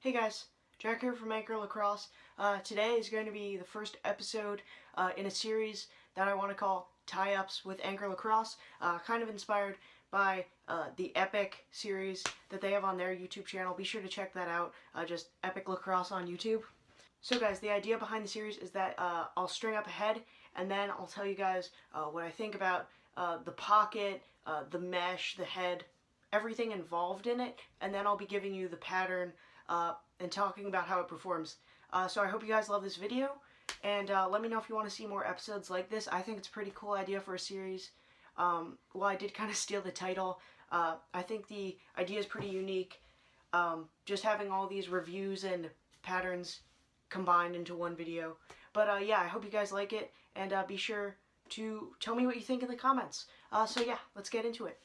Hey guys, Jack here from Lacrosse. Today is going to be the first episode in a series that I want to call Tie-Ups with Lacrosse, kind of inspired by the Epic series that they have on their YouTube channel. Be sure to check that out, just Epic Lacrosse on YouTube. So guys, the idea behind the series is that I'll string up a head, and then I'll tell you guys what I think about the pocket, the mesh, the head, everything involved in it, and then I'll be giving you the pattern and talking about how it performs. So I hope you guys love this video, and let me know if you want to see more episodes like this. I think it's a pretty cool idea for a series. Well, I did kind of steal the title. I think the idea is pretty unique. Just having all these reviews and patterns combined into one video. But yeah, I hope you guys like it, and be sure to tell me what you think in the comments. So yeah, let's get into it.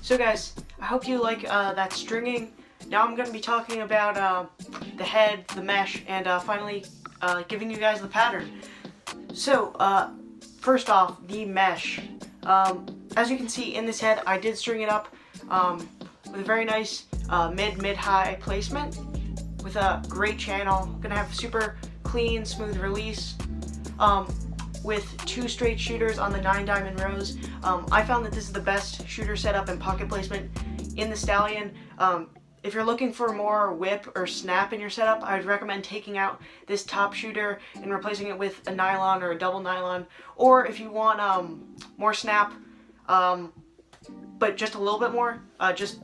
So guys, I hope you like that stringing. Now I'm going to be talking about the head, the mesh, and finally giving you guys the pattern. So first off, the mesh. As you can see in this head, I did string it up with a very nice mid-high placement with a great channel. Going to have super clean, smooth release. With 2 straight shooters on the 9 diamond rows. I found that this is the best shooter setup and pocket placement in the Stallion. If you're looking for more whip or snap in your setup, I would recommend taking out this top shooter and replacing it with a nylon or a double nylon. Or if you want more snap, but just a little bit more, just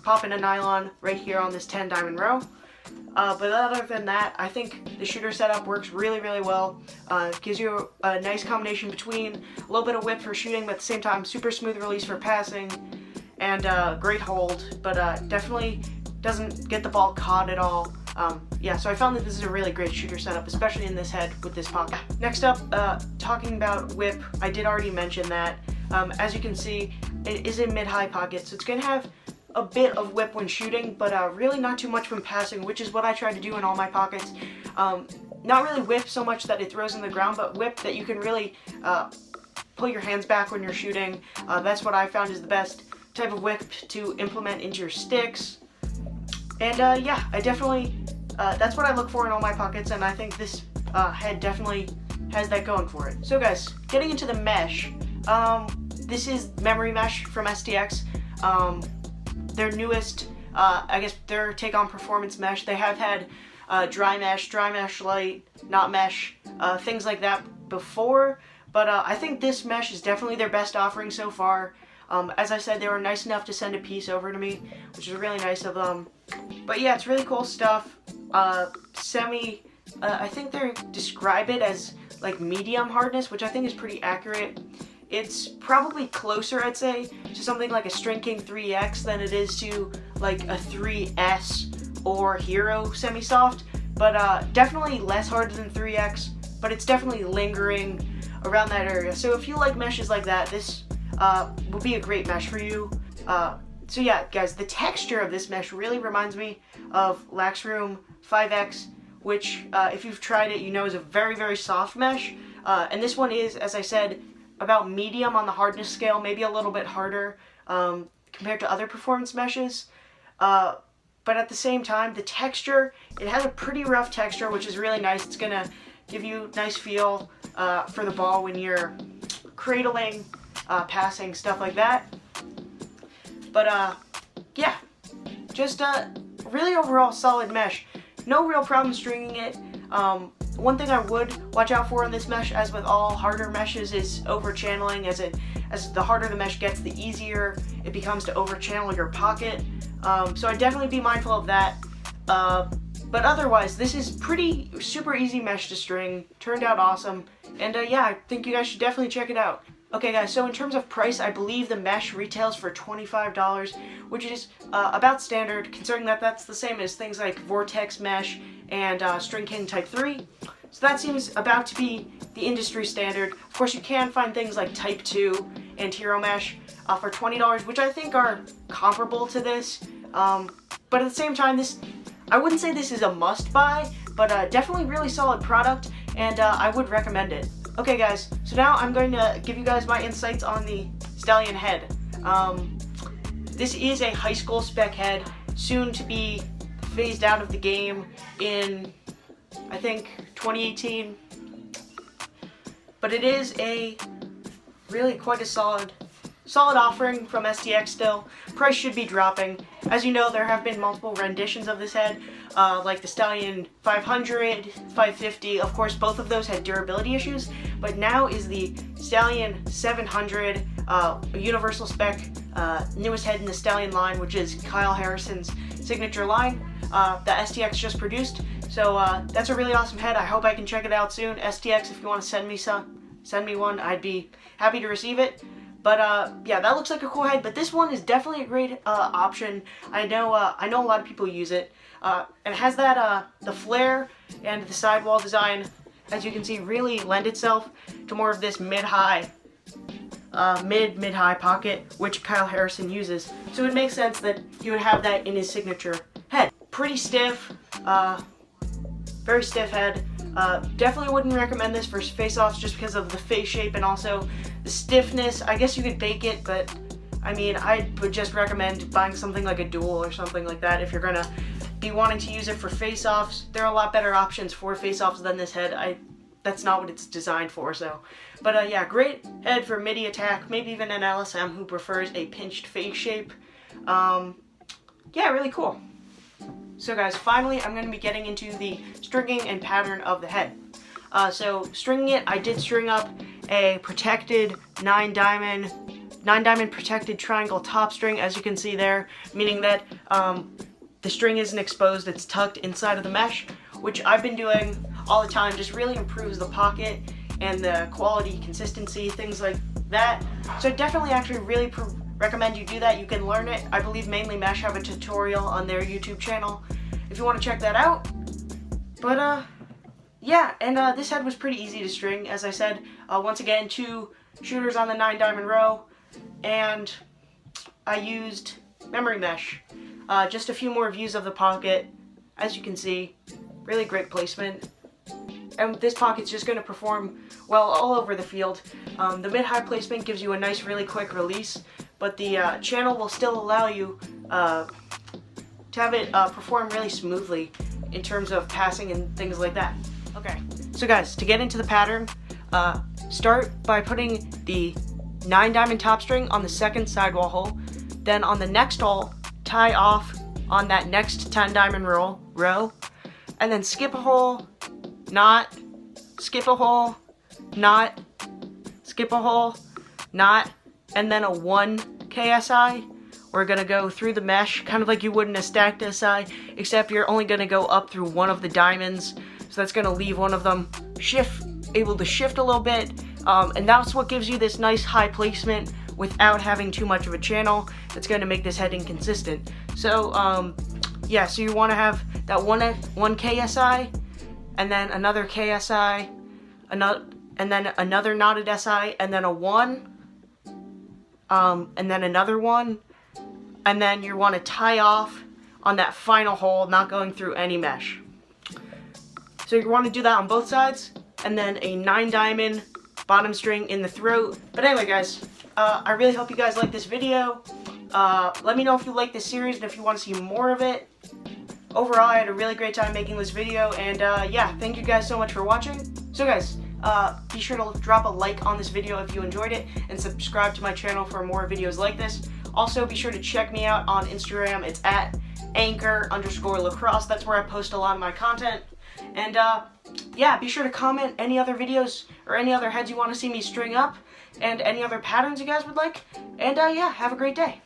pop in a nylon right here on this 10 diamond row. But other than that, I think the shooter setup works really, really well. It gives you a nice combination between a little bit of whip for shooting, but at the same time, super smooth release for passing, and great hold, but definitely doesn't get the ball caught at all. Yeah, so I found that this is a really great shooter setup, especially in this head with this pocket. Next up, talking about whip, I did already mention that. As you can see, it is a mid-high pocket, so it's going to have a bit of whip when shooting, but really not too much when passing, which is what I try to do in all my pockets. Not really whip so much that it throws in the ground, but whip that you can really pull your hands back when you're shooting. That's what I found is the best type of whip to implement into your sticks. And yeah, I definitely, that's what I look for in all my pockets, and I think this head definitely has that going for it. So guys, getting into the mesh, this is Memory Mesh from STX. Their newest, I guess their take on performance mesh. They have had dry mesh light, not mesh, things like that before, but I think this mesh is definitely their best offering so far. As I said, they were nice enough to send a piece over to me, which is really nice of them. But yeah, it's really cool stuff. I think they describe it as like medium hardness, which I think is pretty accurate. It's probably closer, I'd say, to something like a String King 3X than it is to like a 3S or Hero semi-soft, but definitely less hard than 3X, but it's definitely lingering around that area. So if you like meshes like that, this will be a great mesh for you. So yeah, guys, the texture of this mesh really reminds me of Lacrosse 5X, which if you've tried it, you know is a very, very soft mesh. And this one is, as I said, about medium on the hardness scale, maybe a little bit harder compared to other performance meshes. But at the same time, the texture, it has a pretty rough texture, which is really nice. It's going to give you a nice feel for the ball when you're cradling, passing, stuff like that. But yeah, just a really overall solid mesh. No real problem stringing it. One thing I would watch out for in this mesh, as with all harder meshes, is over-channeling. As the harder the mesh gets, the easier it becomes to over-channel your pocket. So I'd definitely be mindful of that. But otherwise, this is pretty super easy mesh to string, turned out awesome, and yeah, I think you guys should definitely check it out. Okay guys, so in terms of price, I believe the mesh retails for $25, which is about standard, considering that that's the same as things like Vortex Mesh and String King Type 3. So that seems about to be the industry standard. Of course, you can find things like Type 2 and Hero Mesh for $20, which I think are comparable to this. But at the same time, I wouldn't say this is a must-buy, but definitely really solid product, and I would recommend it. Okay guys, so now I'm going to give you guys my insights on the Stallion head. This is a high school spec head, soon to be phased out of the game in, I think, 2018. But it is a really quite a solid offering from STX still. Price should be dropping. As you know, there have been multiple renditions of this head, like the Stallion 500, 550. Of course, both of those had durability issues, but now is the Stallion 700, a universal spec, newest head in the Stallion line, which is Kyle Harrison's signature line that STX just produced. So that's a really awesome head. I hope I can check it out soon. STX, if you want to send me one, I'd be happy to receive it. But yeah, that looks like a cool head. But this one is definitely a great option. I know a lot of people use it. And it has that the flare and the sidewall design, as you can see, really lend itself to more of this mid-high pocket, which Kyle Harrison uses. So it makes sense that he would have that in his signature head. Pretty stiff, very stiff head. Definitely wouldn't recommend this for face-offs just because of the face shape and also the stiffness. I guess you could bake it, but I mean, I would just recommend buying something like a Dual or something like that if you're gonna be wanting to use it for face-offs. There are a lot better options for face-offs than this head. That's not what it's designed for, so. But yeah, great head for midi attack, maybe even an LSM who prefers a pinched face shape. Yeah, really cool. So guys, finally I'm going to be getting into the stringing and pattern of the head. So stringing it, I did string up a protected 9 diamond protected triangle top string, as you can see there, meaning that the string isn't exposed, it's tucked inside of the mesh, which I've been doing all the time. Just really improves the pocket and the quality, consistency, things like that. So definitely actually really recommend you do that. You can learn it. I believe Mainly Mesh have a tutorial on their YouTube channel if you want to check that out. But yeah, and this head was pretty easy to string, as I said. Once again, 2 shooters on the 9 diamond row, and I used memory mesh. Just a few more views of the pocket. As you can see, really great placement. And this pocket's just going to perform well all over the field. The mid-high placement gives you a nice, really quick release, but the channel will still allow you to have it perform really smoothly in terms of passing and things like that. Okay, so guys, to get into the pattern, start by putting the 9 diamond top string on the second sidewall hole. Then on the next hole, tie off on that next 10 diamond row, and then skip a hole, knot, skip a hole, knot, skip a hole, knot, and then a 1 KSI. We're going to go through the mesh, kind of like you would in a stacked SI, except you're only going to go up through one of the diamonds, so that's going to leave one of them able to shift a little bit, and that's what gives you this nice high placement without having too much of a channel. That's going to make this head inconsistent. So yeah, so you want to have that one KSI, and then another KSI, and then another knotted SI, and then a 1, and then another 1, and then you want to tie off on that final hole, not going through any mesh. So you want to do that on both sides, and then a 9 diamond bottom string in the throat. But anyway guys, I really hope you guys like this video. Let me know if you like this series and if you want to see more of it. Overall, I had a really great time making this video, and yeah, thank you guys so much for watching. So guys, be sure to drop a like on this video if you enjoyed it, and subscribe to my channel for more videos like this. Also, be sure to check me out on Instagram. It's at @anchor_lacrosse. That's where I post a lot of my content. And yeah, be sure to comment any other videos or any other heads you want to see me string up, and any other patterns you guys would like. And yeah, have a great day.